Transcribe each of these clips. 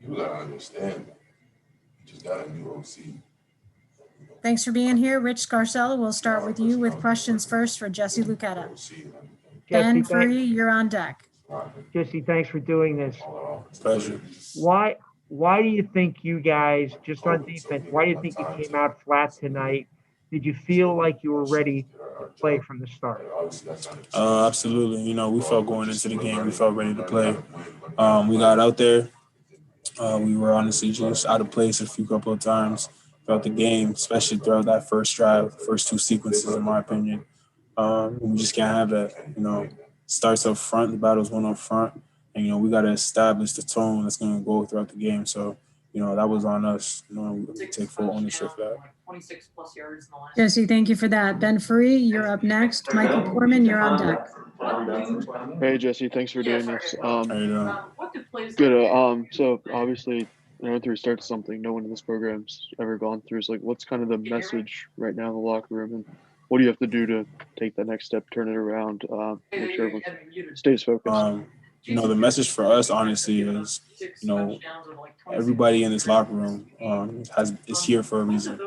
do gotta understand that. You just got a new OC. Thanks for being here. Rich Scarcella, we'll start with you with questions first for Jesse Luketa. Ben Free, you're on deck. Jesse, thanks for doing this. Pleasure. Why do you think you guys, just on defense, why do you think you came out flat tonight? Did you feel like you were ready to play from the start? Absolutely. You know, we felt going into the game, we felt ready to play. We got out there. We were honestly just out of place a couple of times throughout the game, especially throughout that first drive, first two sequences, in my opinion. We just can't have that. You know, starts up front, the battle's won up front, and, you know, we got to establish the tone that's going to go throughout the game. So, you know, that was on us. You know, we take full ownership for that. 26 plus yards in the last. Jesse, thank you for that. Ben Free, you're up next. Michael Portman, you're on deck. Hey Jesse, thanks for doing this. How you doing? Good. So obviously, I went through start something no one in this program's ever gone through. So like, what's kind of the message right now in the locker room, and what do you have to do to take that next step, turn it around, make sure everyone stays focused? You know, the message for us, honestly, is, you know, everybody in this locker room is here for a reason.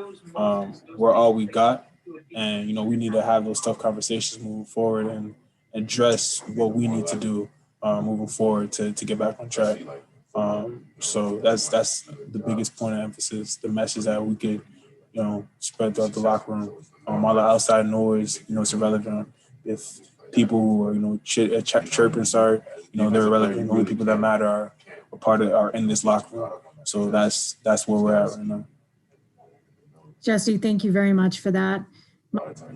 We're all we got, and, you know, we need to have those tough conversations moving forward and address what we need to do moving forward to get back on track. So that's the biggest point of emphasis, the message that we could, you know, spread throughout the locker room. All the outside noise, you know, it's irrelevant. If people who are, you know, chirping, you know, they're irrelevant. The only people that matter are in this locker room. So that's where we're at right now. Jesse, thank you very much for that.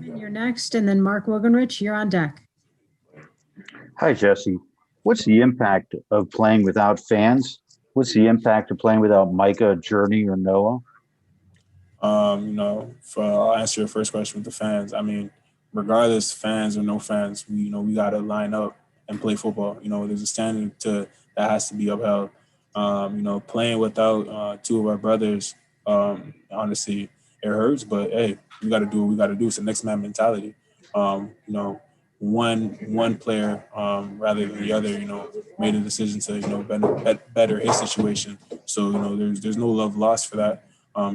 You're next, and then Mark Wogenrich, you're on deck. Hi, Jesse. What's the impact of playing without fans? What's the impact of playing without Micah, Journey, or Noah? You know, I'll answer your first question with the fans. I mean, regardless, fans or no fans, we got to line up and play football. You know, there's a standard that has to be upheld. You know, playing without two of our brothers, honestly, it hurts. But hey, we got to do what we got to do. It's a next man mentality. You know, one player rather than the other, you know, made a decision to, you know, better his situation. So, you know, there's no love lost for that.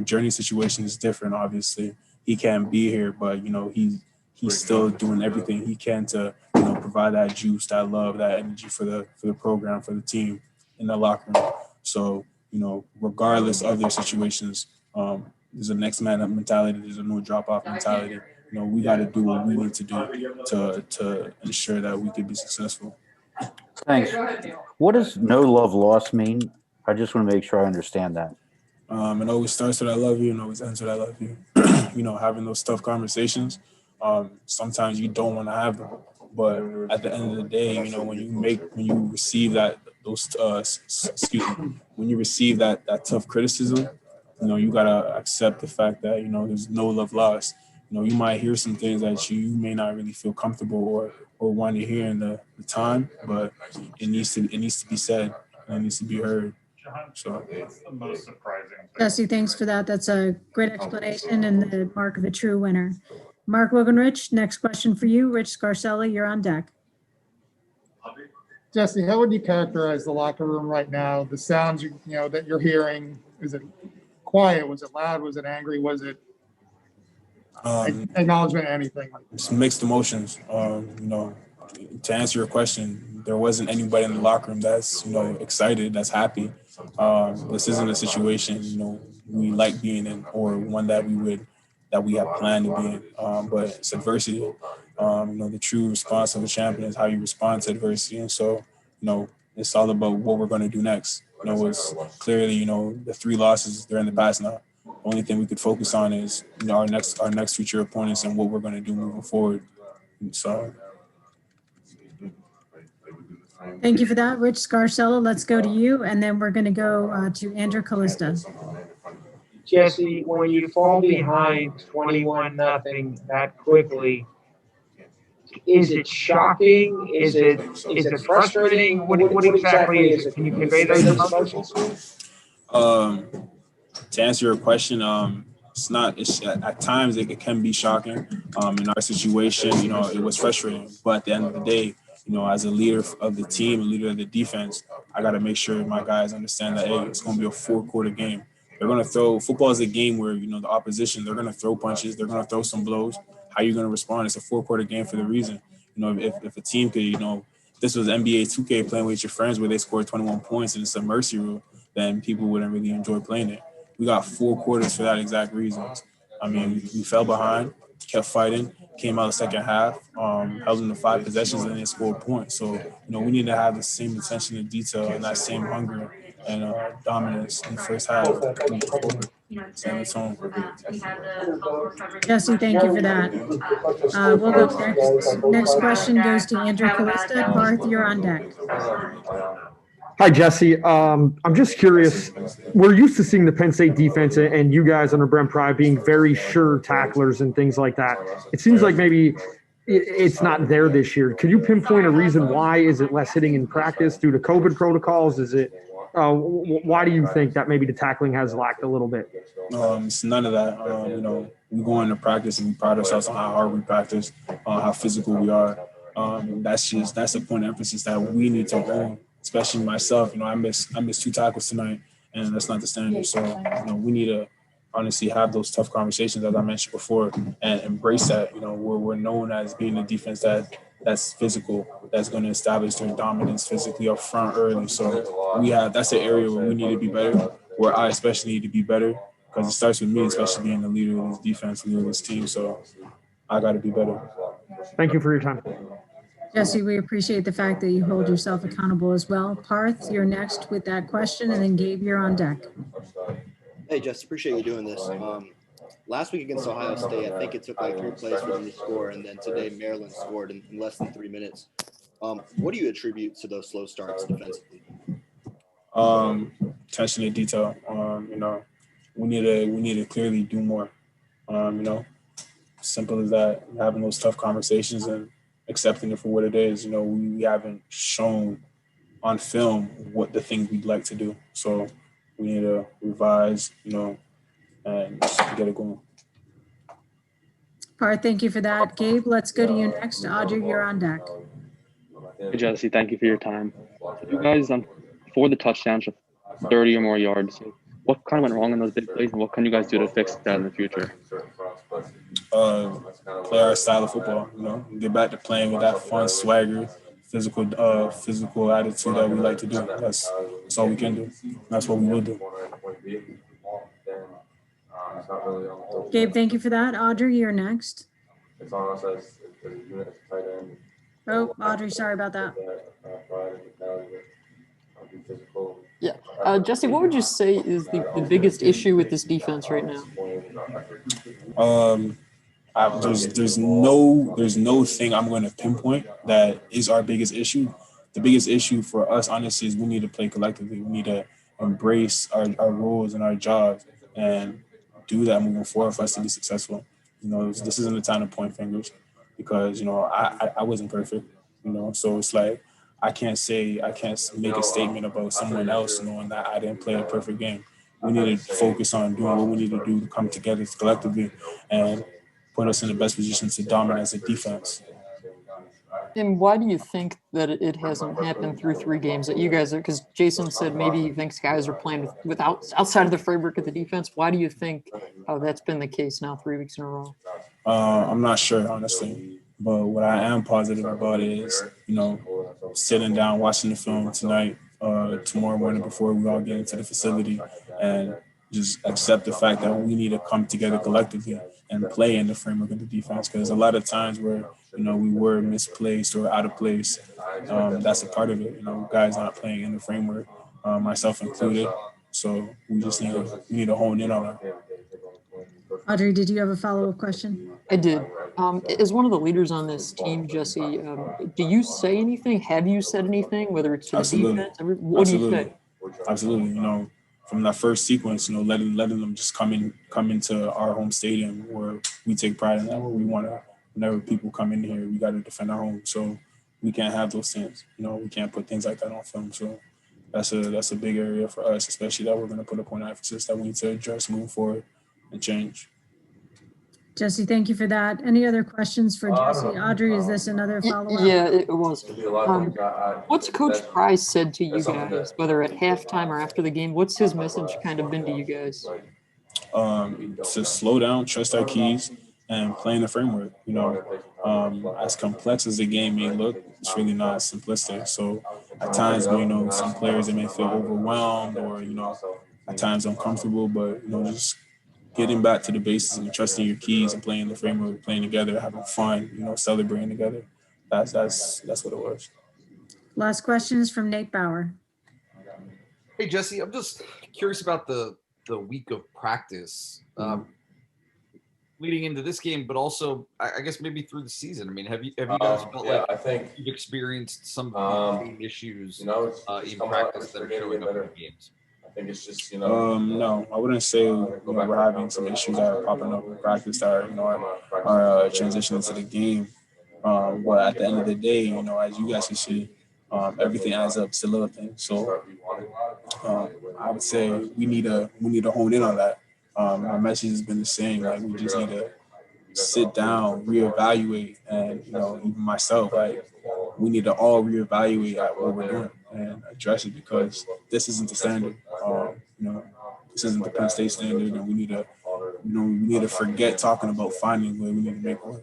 Journey's situation is different. Obviously, he can't be here, but, you know, he's still doing everything he can to, you know, provide that juice, that love, that energy for the program, for the team in the locker room. So, you know, regardless of their situations, there's a next man up mentality. There's a no drop off mentality. You know, we got to do what we need to do to ensure that we can be successful. Thanks. What does no love lost mean? I just want to make sure I understand that. It always starts with I love you and always ends with I love you. You know, having those tough conversations. Sometimes you don't want to have them, but at the end of the day, you know, when you receive that tough criticism, you know, you gotta accept the fact that, you know, there's no love lost. You know, you might hear some things that you may not really feel comfortable or want to hear in the time, but it needs to be said and it needs to be heard. So it's the most surprising thing. Jesse, thanks for that. That's a great explanation and the mark of a true winner. Mark Wogenrich, next question for you. Rich Scarcella, you're on deck. Jesse, how would you characterize the locker room right now? The sounds that you're hearing, is it quiet? Was it loud? Was it angry? Was it acknowledgement? Anything? It's mixed emotions. You know, to answer your question, there wasn't anybody in the locker room that's, you know, excited, that's happy. This isn't a situation, you know, we like being in, or one that we have planned to be in. But it's adversity. You know, the true response of a champion is how you respond to adversity. And so, you know, it's all about what we're going to do next. You know, it's clearly, you know, the 3 losses, they're in the past now. The only thing we could focus on is, you know, our next future opponents and what we're going to do moving forward. So. Thank you for that, Rich Scarcella. Let's go to you, and then we're going to go to Andrew Callista. Jesse, when you fall behind 21-0 that quickly, is it shocking? Is it frustrating? What exactly is it? Can you convey those emotions? To answer your question, it's not. At times it can be shocking. In our situation, you know, it was frustrating. But at the end of the day, you know, as a leader of the team, a leader of the defense, I got to make sure my guys understand that, hey, it's going to be a 4-quarter game. They're going to throw – football is a game where, you know, the opposition, they're going to throw punches. They're going to throw some blows. How are you going to respond? It's a 4-quarter game for the reason. You know, if a team could, you know, this was NBA 2K playing with your friends where they scored 21 points and it's a mercy rule, then people wouldn't really enjoy playing it. We got 4 quarters for that exact reason. I mean, we fell behind, kept fighting, came out the second half, held them to 5 possessions, and then scored points. So, you know, we need to have the same attention to detail and that same hunger and dominance in the first half. Same as home. Jesse, thank you for that. We'll go next. Next question goes to Andrew Callista. Parth, you're on deck. Hi, Jesse. I'm just curious. We're used to seeing the Penn State defense and you guys under Brent Pry being very sure tacklers and things like that. It seems like maybe it's not there this year. Could you pinpoint a reason why? Is it less hitting in practice due to COVID protocols? Is it why do you think that maybe the tackling has lacked a little bit? It's none of that. You know, we go into practice and we pride ourselves on how hard we practice, how physical we are. That's a point of emphasis that we need to own. Especially myself, you know, I missed 2 tackles tonight, and that's not the standard. So, you know, we need to honestly have those tough conversations, as I mentioned before, and embrace that. You know, we're known as being a defense that's physical, that's going to establish their dominance physically up front early. So that's an area where we need to be better, where I especially need to be better, because it starts with me, especially being the leader of this defense, leader of this team. So I got to be better. Thank you for your time. Jesse, we appreciate the fact that you hold yourself accountable as well. Parth, you're next with that question, and then Gabe, you're on deck. Hey, Jesse, appreciate you doing this. Last week against Ohio State, I think it took like 3 plays for them to score, and then today Maryland scored in less than 3 minutes. What do you attribute to those slow starts defensively? Attention to detail. You know, we need to clearly do more. You know, simple as that. Having those tough conversations and accepting it for what it is. You know, we haven't shown on film what the things we'd like to do. So we need to revise, you know, and just get it going. Parth, thank you for that. Gabe, let's go to you next. Audrey, you're on deck. Hey, Jesse, thank you for your time. You guys, for the touchdowns, 30 or more yards, what kind of went wrong in those big plays, and what can you guys do to fix that in the future? Play our style of football, you know, get back to playing with that fun swagger, physical attitude that we like to do. That's all we can do. That's what we will do. Gabe, thank you for that. Audrey, you're next. Oh, Audrey, sorry about that. Yeah. Jesse, what would you say is the biggest issue with this defense right now? There's no thing I'm going to pinpoint that is our biggest issue. The biggest issue for us, honestly, is we need to play collectively. We need to embrace our roles and our jobs and do that moving forward for us to be successful. You know, this isn't the time to point fingers because, you know, I wasn't perfect, you know, so it's like I can't make a statement about someone else knowing that I didn't play a perfect game. We need to focus on doing what we need to do to come together collectively and put us in the best position to dominate as a defense. And why do you think that it hasn't happened through 3 games that you guys are? Because Jason said maybe he thinks guys are playing outside of the framework of the defense. Why do you think that's been the case now 3 weeks in a row? I'm not sure, honestly. But what I am positive about is, you know, sitting down, watching the film tonight, tomorrow morning before we all get into the facility, and just accept the fact that we need to come together collectively and play in the framework of the defense. Because a lot of times where, you know, we were misplaced or out of place, that's a part of it. You know, guys not playing in the framework, myself included. So we just need to hone in on that. Audrey, did you have a follow-up question? I did. As one of the leaders on this team, Jesse, do you say anything? Have you said anything, whether it's to the defense? What do you say? Absolutely. You know, from that first sequence, you know, letting them just come into our home stadium where we take pride in that, where we want to, whenever people come in here, we got to defend our home. So we can't have those things. You know, we can't put things like that on film. So that's a big area for us, especially that we're going to put a point of emphasis that we need to address moving forward and change. Jesse, thank you for that. Any other questions for Jesse? Audrey, is this another follow-up? Yeah, it was. What's Coach Price said to you guys, whether at halftime or after the game? What's his message kind of been to you guys? To slow down, trust our keys, and play in the framework. You know, as complex as the game may look, it's really not simplistic. So at times, you know, some players they may feel overwhelmed or at times uncomfortable, but just getting back to the basics and trusting your keys and playing the framework, playing together, having fun, celebrating together. That's what it was. Last question is from Nate Bauer. Hey Jesse, I'm just curious about the week of practice leading into this game, but also I guess maybe through the season. I mean, have you guys felt like I think you've experienced some of the same issues in practice that are showing up in the games? I think it's just no, I wouldn't say we're having some issues that are popping up in practice that are transitioning to the game. But at the end of the day, as you guys can see, everything adds up to little things. So I would say we need to hone in on that. My message has been the same. Like we just need to sit down, reevaluate, and even myself, like we need to all reevaluate at what we're doing and address it because this isn't the standard. This isn't the Penn State standard, and we need to forget talking about finding where we need to make one.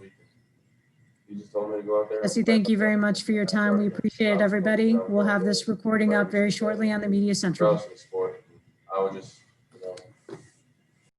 Jesse, thank you very much for your time. We appreciate it, everybody. We'll have this recording up very shortly on the Media Central. I would just